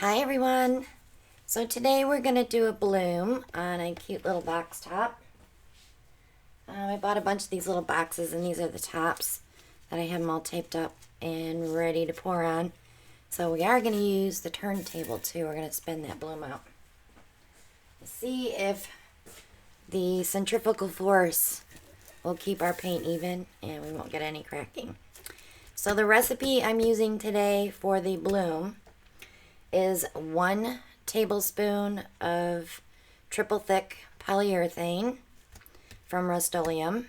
Hi everyone! So today we're going to do a bloom on a cute little box top. I bought a bunch of these little boxes and these are the tops that I have them all taped up and ready to pour on. So we are going to use the turntable too. We're going to spin that bloom out. See if the centrifugal force will keep our paint even and we won't get any cracking. So the recipe I'm using today for the bloom is 1 tablespoon of triple thick polyurethane from Rust-oleum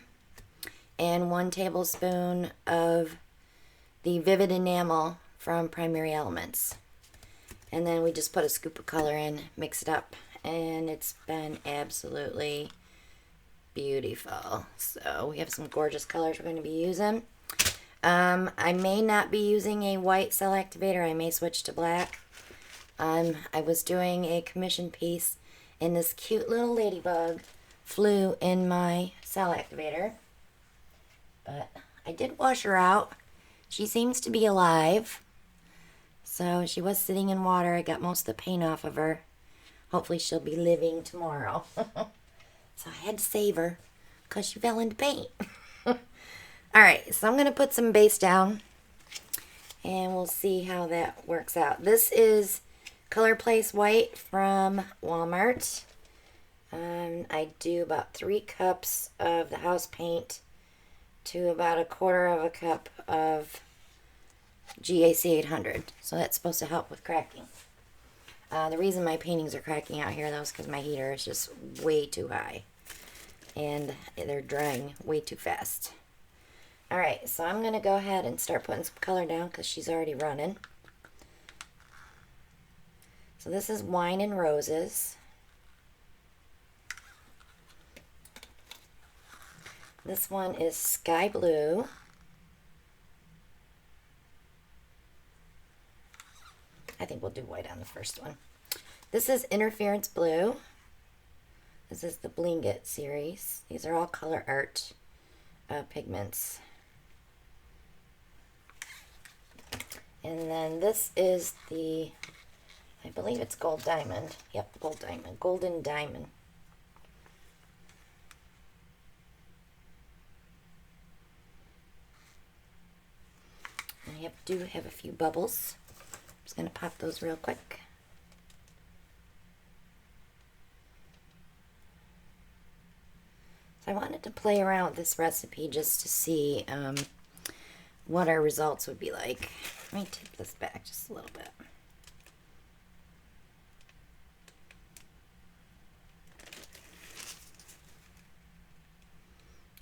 and 1 tablespoon of the vivid enamel from Primary Elements. And then we just put a scoop of color in, mix it up, and it's been absolutely beautiful. So we have some gorgeous colors we're going to be using. I may not be using a white cell activator. I may switch to black. I was doing a commission piece and this cute little ladybug flew in my cell activator. But I did wash her out. She seems to be alive. So she was sitting in water. I got most of the paint off of her. Hopefully she'll be living tomorrow. So I had to save her because she fell into paint. Alright, so I'm going to put some base down and we'll see how that works out. This is Color Place White from Walmart. I do about 3 cups of the house paint to about 1/4 cup of GAC 800. So that's supposed to help with cracking. The reason my paintings are cracking out here though is because my heater is just way too high. And they're drying way too fast. Alright, so I'm going to go ahead and start putting some color down because she's already running. So this is Wine and Roses. This one is Sky Blue. I think we'll do white on the first one. This is Interference Blue. This is the Bling It series. These are all ColourArte pigments. And then this is the, I believe it's Gold Diamond. Yep, Gold Diamond. Golden Diamond. I do have a few bubbles. I'm just going to pop those real quick. So I wanted to play around with this recipe just to see what our results would be like. Let me tip this back just a little bit.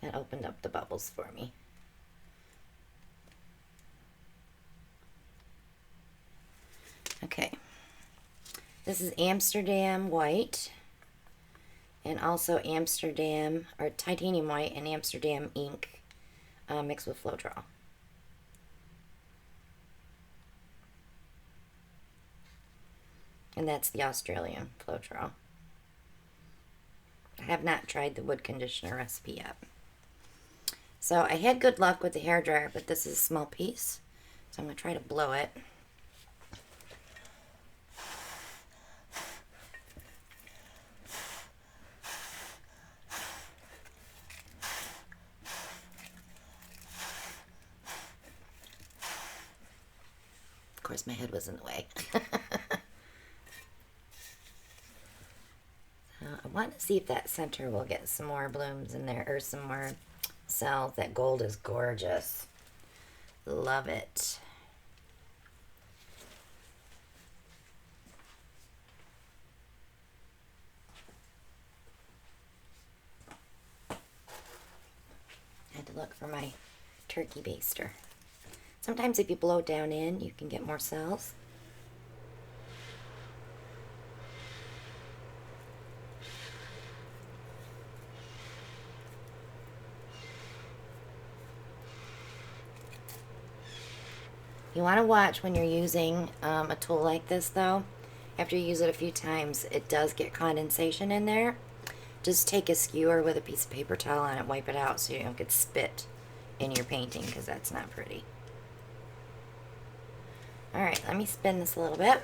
That opened up the bubbles for me. Okay. This is Amsterdam White and also Amsterdam, or Titanium White and Amsterdam Ink mixed with Floetrol. And that's the Australian Floetrol. I have not tried the wood conditioner recipe yet. So I had good luck with the hairdryer, but this is a small piece. So I'm going to try to blow it. Of course, my head was in the way. I want to see if that center will get some more blooms in there, or some more cells. That gold is gorgeous. Love it. I had to look for my turkey baster. Sometimes if you blow down in, you can get more cells. You want to watch when you're using a tool like this though. After you use it a few times, it does get condensation in there. Just take a skewer with a piece of paper towel on it, wipe it out so you don't get spit in your painting, because that's not pretty. Alright, let me spin this a little bit.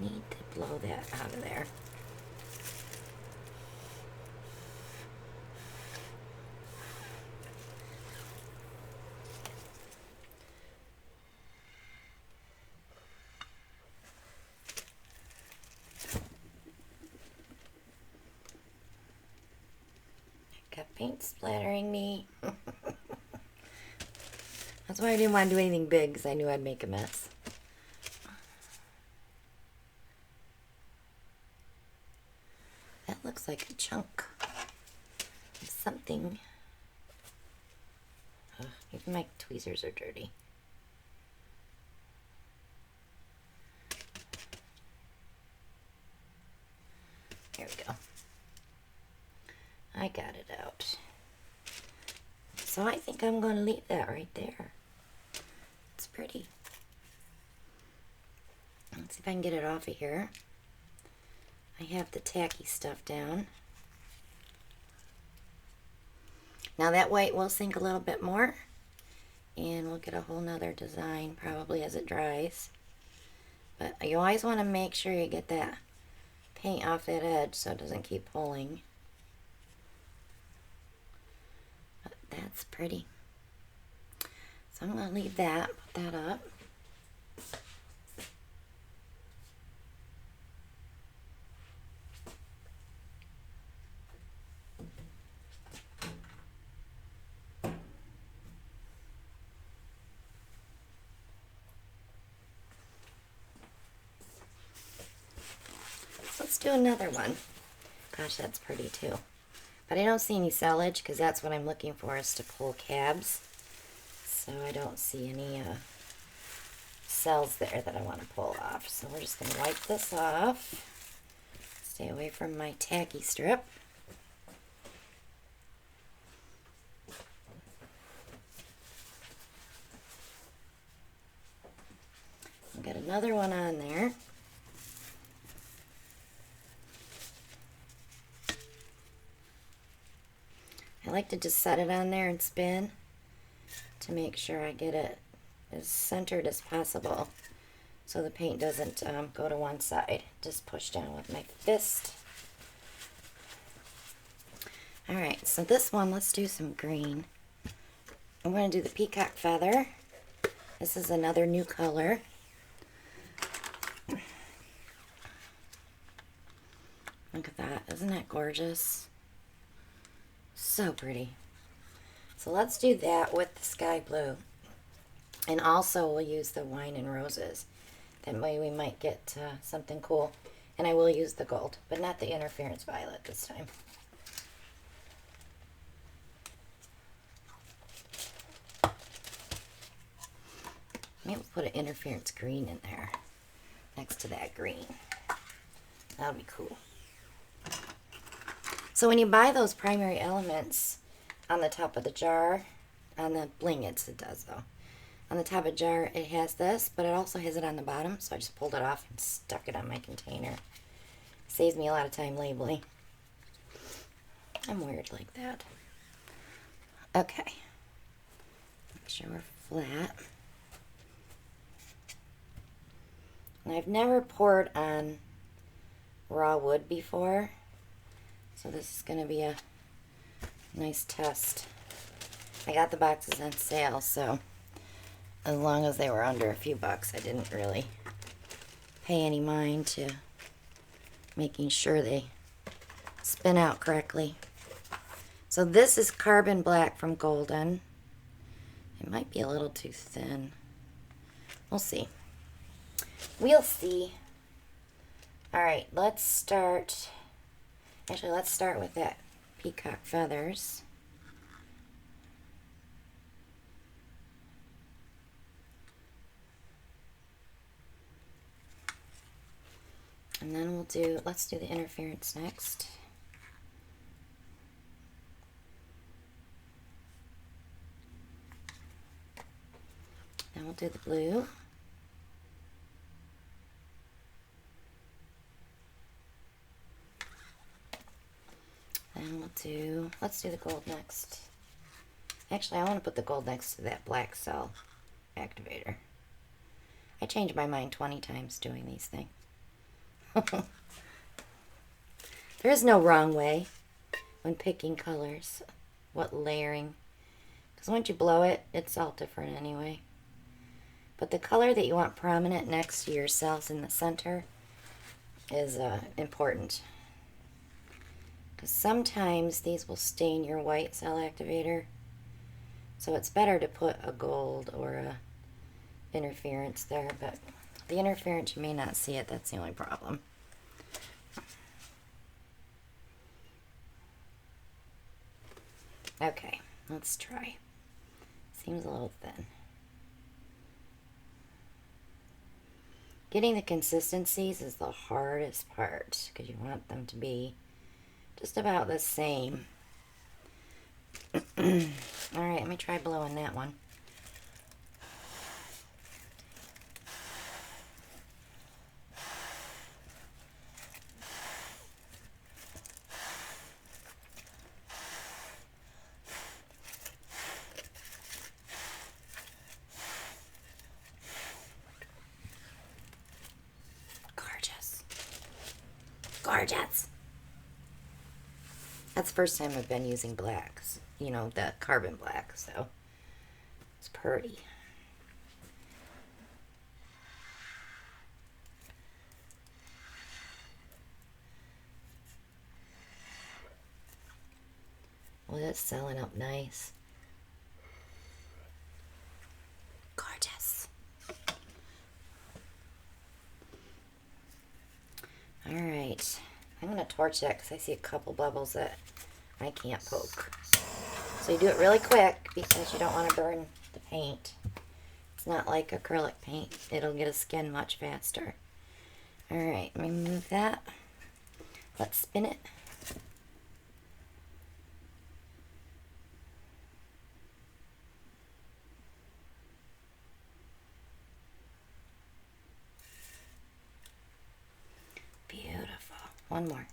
need to blow that out of there. Got paint splattering me. That's why I didn't want to do anything big, because I knew I'd make a mess. That looks like a chunk of something. Ugh, even my tweezers are dirty. There we go. I got it out. So I think I'm going to leave that right there. It's pretty. Let's see if I can get it off of here. I have the tacky stuff down. Now that white will sink a little bit more, and we'll get a whole nother design probably as it dries. But you always want to make sure you get that paint off that edge so it doesn't keep pulling. But that's pretty. So I'm going to leave that, put that up. Let's do another one. Gosh, that's pretty too. But I don't see any sellage, because that's what I'm looking for, is to pull cabs. So I don't see any cells there that I want to pull off. So we're just going to wipe this off. Stay away from my tacky strip. I've got another one on there. I like to just set it on there and spin to make sure I get it as centered as possible so the paint doesn't go to one side. Just push down with my fist. Alright, so this one, let's do some green. I'm going to do the peacock feather. This is another new color. Look at that. Isn't that gorgeous? So pretty. So let's do that with the sky blue. And also we'll use the wine and roses. That way we might get something cool. And I will use the gold, but not the interference violet this time. Maybe we'll put an interference green in there next to that green. That'll be cool. So when you buy those primary elements on the top of the jar, on the bling it does though. On the top of the jar it has this, but it also has it on the bottom, so I just pulled it off and stuck it on my container. Saves me a lot of time labeling. I'm weird like that. Okay. Make sure we're flat. And I've never poured on raw wood before. So this is going to be a nice test. I got the boxes on sale, so as long as they were under a few bucks, I didn't really pay any mind to making sure they spin out correctly. So this is carbon black from Golden. It might be a little too thin. We'll see. We'll see. Alright, let's start. Actually, let's start with that peacock feathers. And then let's do the interference next. Then we'll do the blue. And let's do the gold next. Actually, I want to put the gold next to that black cell activator. I change my mind 20 times doing these things. There is no wrong way when picking colors, what layering. Because once you blow it, it's all different anyway. But the color that you want prominent next to your cells in the center is important. Because sometimes these will stain your white cell activator. So it's better to put a gold or a interference there. But the interference, you may not see it. That's the only problem. Okay, let's try. Seems a little thin. Getting the consistencies is the hardest part because you want them to be just about the same. Alright, let me try blowing that one. Gorgeous. That's the first time I've been using blacks. You know, the carbon black, so it's pretty. Well, it's selling up nice. Gorgeous. Alright, I'm going to torch that because I see a couple bubbles that I can't poke. So you do it really quick because you don't want to burn the paint. It's not like acrylic paint. It'll get a skin much faster. Alright, let me move that. Let's spin it. Beautiful. One more.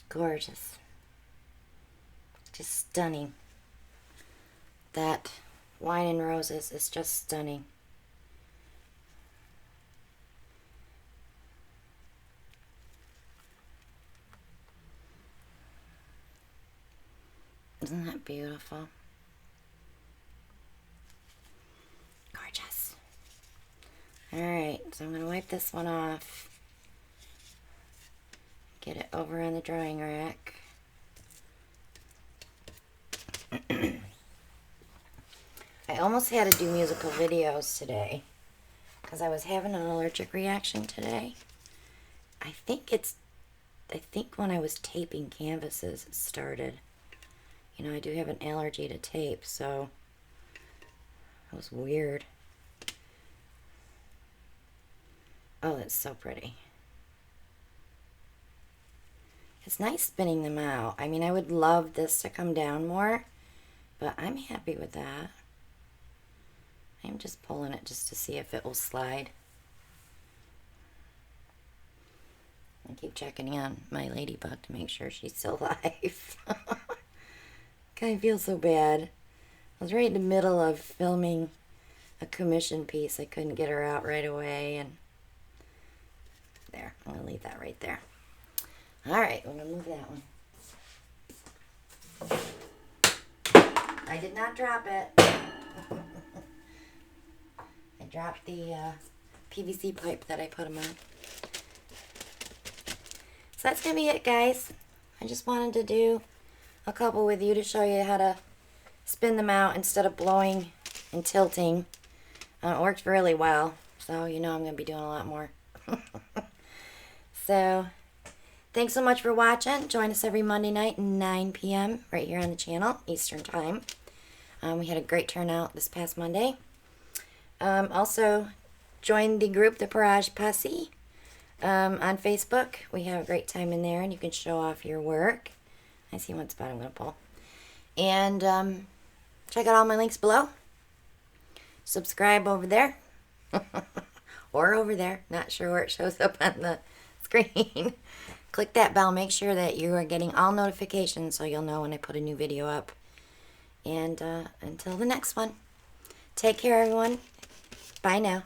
Gorgeous. Just stunning. That wine and roses is just stunning. Isn't that beautiful? Gorgeous. Alright, so I'm going to wipe this one off. Get it over on the drying rack. I almost had to do musical videos today because I was having an allergic reaction today. I think when I was taping canvases it started. You know, I do have an allergy to tape, so it was weird. Oh, that's so pretty. It's nice spinning them out. I mean, I would love this to come down more, but I'm happy with that. I'm just pulling it just to see if it will slide. I keep checking on my ladybug to make sure she's still alive. I feel so bad. I was right in the middle of filming a commission piece. I couldn't get her out right away, and there, I'm going to leave that right there. Alright, I'm going to move that one. I did not drop it. I dropped the PVC pipe that I put them on. So that's going to be it, guys. I just wanted to do a couple with you to show you how to spin them out instead of blowing and tilting. It worked really well. So, you know I'm going to be doing a lot more. So, thanks so much for watching. Join us every Monday night, 9 p.m. right here on the channel, Eastern Time. We had a great turnout this past Monday. Also, join the group, the Parage Posse, on Facebook. We have a great time in there, and you can show off your work. I see one spot I'm going to pull. And check out all my links below. Subscribe over there. Or over there. Not sure where it shows up on the screen. Click that bell. Make sure that you are getting all notifications so you'll know when I put a new video up. And until the next one, take care, everyone. Bye now.